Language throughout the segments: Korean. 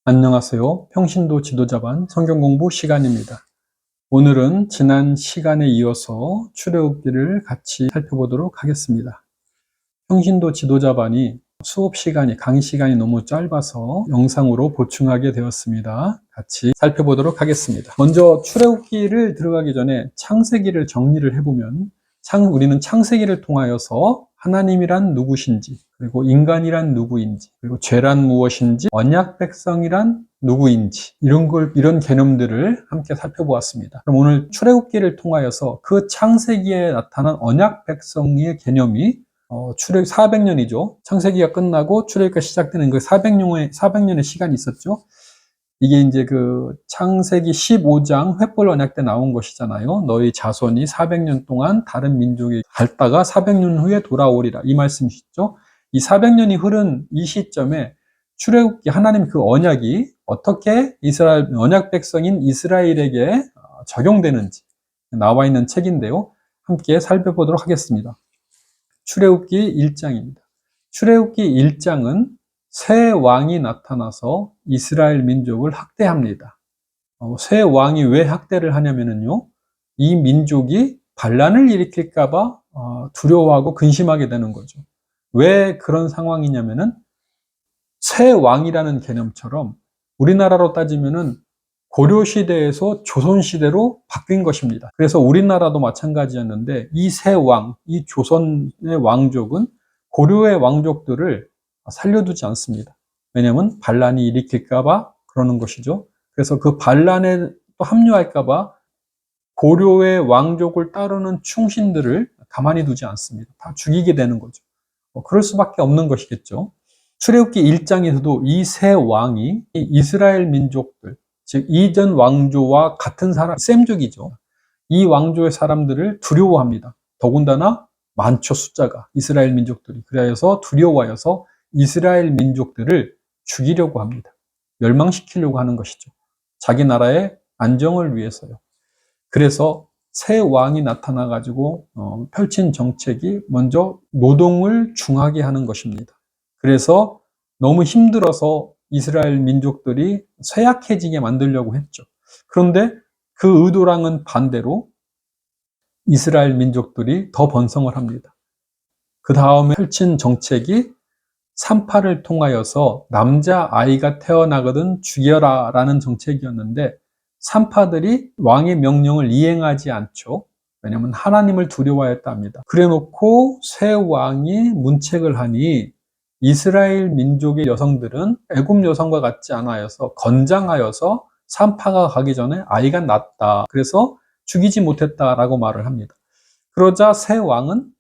안녕하세요. 평신도 지도자반 성경공부 시간입니다. 오늘은 지난 시간에 이어서 출애굽기를 같이 살펴보도록 하겠습니다. 평신도 지도자반이 수업 시간이, 강의 시간이 너무 짧아서 영상으로 보충하게 되었습니다. 같이 살펴보도록 하겠습니다. 먼저 출애굽기를 들어가기 전에 창세기를 정리를 해보면 우리는 창세기를 통하여서 하나님이란 누구신지, 그리고 인간이란 누구인지, 그리고 죄란 무엇인지, 언약 백성이란 누구인지, 이런 개념들을 함께 살펴보았습니다. 그럼 오늘 출애굽기를 통하여서 그 창세기에 나타난 언약 백성의 개념이 출애굽 400년이죠. 창세기가 끝나고 출애굽기가 시작되는 그 400년의 시간이 있었죠. 이게 이제 그 창세기 15장 횃불 언약 때 나온 것이잖아요. 너희 자손이 400년 동안 다른 민족에 갔다가 400년 후에 돌아오리라. 이 말씀이시죠. 이 400년이 흐른 이 시점에 출애굽기 하나님 그 언약이 어떻게 언약 백성인 이스라엘에게 적용되는지 나와 있는 책인데요. 함께 살펴보도록 하겠습니다. 출애굽기 1장입니다. 출애굽기 1장은 새 왕이 나타나서 이스라엘 민족을 학대합니다. 새 왕이 왜 학대를 하냐면요, 이 민족이 반란을 일으킬까봐 두려워하고 근심하게 되는 거죠. 왜 그런 상황이냐면은 새 왕이라는 개념처럼 우리나라로 따지면은 고려시대에서 조선시대로 바뀐 것입니다. 그래서 우리나라도 마찬가지였는데 이 새 왕, 이 조선의 왕족은 고려의 왕족들을 살려두지 않습니다. 왜냐하면 반란이 일으킬까봐 그러는 것이죠. 그래서 그 반란에 또 합류할까봐 고려의 왕족을 따르는 충신들을 가만히 두지 않습니다. 다 죽이게 되는 거죠. 그럴 수밖에 없는 것이겠죠. 출애굽기 1장에서도 이 새 왕이 이스라엘 민족들, 즉 이전 왕조와 같은 사람, 셈족이죠. 이 왕조의 사람들을 두려워합니다. 더군다나 많죠, 숫자가. 이스라엘 민족들이. 그래서 두려워하여서 이스라엘 민족들을 죽이려고 합니다. 멸망시키려고 하는 것이죠. 자기 나라의 안정을 위해서요. 그래서 새 왕이 나타나가지고 펼친 정책이 먼저 노동을 중하게 하는 것입니다. 그래서 너무 힘들어서 이스라엘 민족들이 쇠약해지게 만들려고 했죠. 그런데 그 의도랑은 반대로 이스라엘 민족들이 더 번성을 합니다. 그 다음에 펼친 정책이 산파를 통하여서 남자아이가 태어나거든 죽여라 라는 정책이었는데 산파들이 왕의 명령을 이행하지 않죠. 왜냐하면 하나님을 두려워했다 합니다. 그래놓고 새 왕이 문책을 하니 이스라엘 민족의 여성들은 애굽 여성과 같지 않아서 건장하여서 산파가 가기 전에 아이가 낳았다. 그래서 죽이지 못했다라고 말을 합니다. 그러자 새 왕은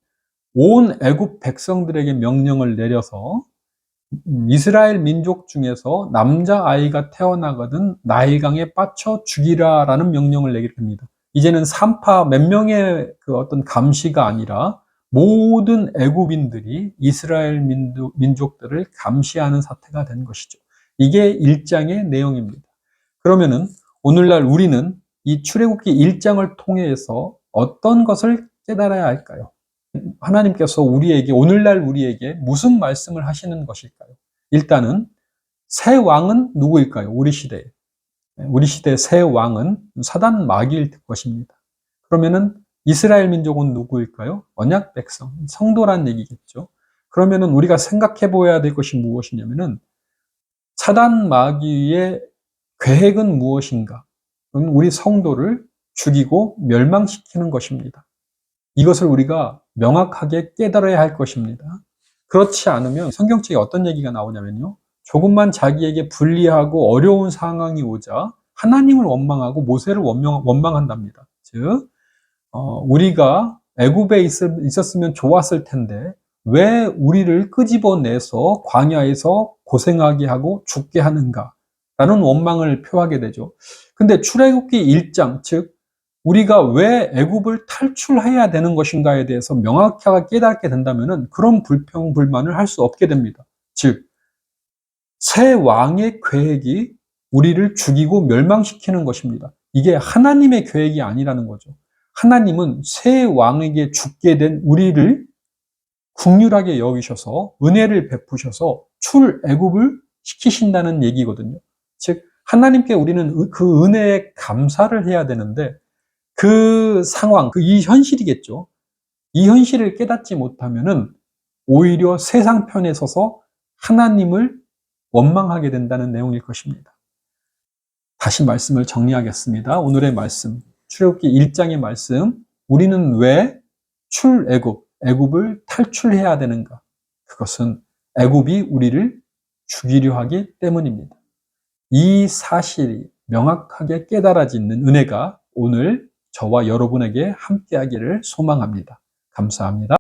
온 애굽 백성들에게 명령을 내려서 이스라엘 민족 중에서 남자아이가 태어나거든 나일강에 빠쳐 죽이라라는 명령을 내게 됩니다. 이제는 산파 몇 명의 그 어떤 감시가 아니라 모든 애굽인들이 이스라엘 민족들을 감시하는 사태가 된 것이죠. 이게 1장의 내용입니다. 그러면은 오늘날 우리는 이 출애굽기 1장을 통해서 어떤 것을 깨달아야 할까요? 하나님께서 오늘날 우리에게 무슨 말씀을 하시는 것일까요? 일단은 새 왕은 누구일까요? 우리 시대의 새 왕은 사단 마귀일 것입니다. 그러면은 이스라엘 민족은 누구일까요? 언약 백성, 성도란 얘기겠죠. 그러면은 우리가 생각해 보아야 될 것이 무엇이냐면은 사단 마귀의 계획은 무엇인가? 그건 우리 성도를 죽이고 멸망시키는 것입니다. 이것을 우리가 명확하게 깨달아야 할 것입니다. 그렇지 않으면 성경책에 어떤 얘기가 나오냐면요. 조금만 자기에게 불리하고 어려운 상황이 오자 하나님을 원망하고 모세를 원망한답니다. 즉, 우리가 애굽에 있었으면 좋았을 텐데 왜 우리를 끄집어내서 광야에서 고생하게 하고 죽게 하는가? 라는 원망을 표하게 되죠. 근데 출애굽기 1장, 즉 우리가 왜 애굽을 탈출해야 되는 것인가에 대해서 명확하게 깨닫게 된다면 그런 불평불만을 할 수 없게 됩니다. 즉, 새 왕의 계획이 우리를 죽이고 멸망시키는 것입니다. 이게 하나님의 계획이 아니라는 거죠. 하나님은 새 왕에게 죽게 된 우리를 긍휼하게 여기셔서 은혜를 베푸셔서 출애굽을 시키신다는 얘기거든요. 즉 하나님께 우리는 그 은혜에 감사를 해야 되는데 그 상황, 이 현실이겠죠. 이 현실을 깨닫지 못하면은 오히려 세상 편에 서서 하나님을 원망하게 된다는 내용일 것입니다. 다시 말씀을 정리하겠습니다. 오늘의 말씀, 출애굽기 1장의 말씀, 우리는 왜 애굽을 탈출해야 되는가? 그것은 애굽이 우리를 죽이려 하기 때문입니다. 이 사실이 명확하게 깨달아지는 은혜가 오늘 저와 여러분에게 함께하기를 소망합니다. 감사합니다.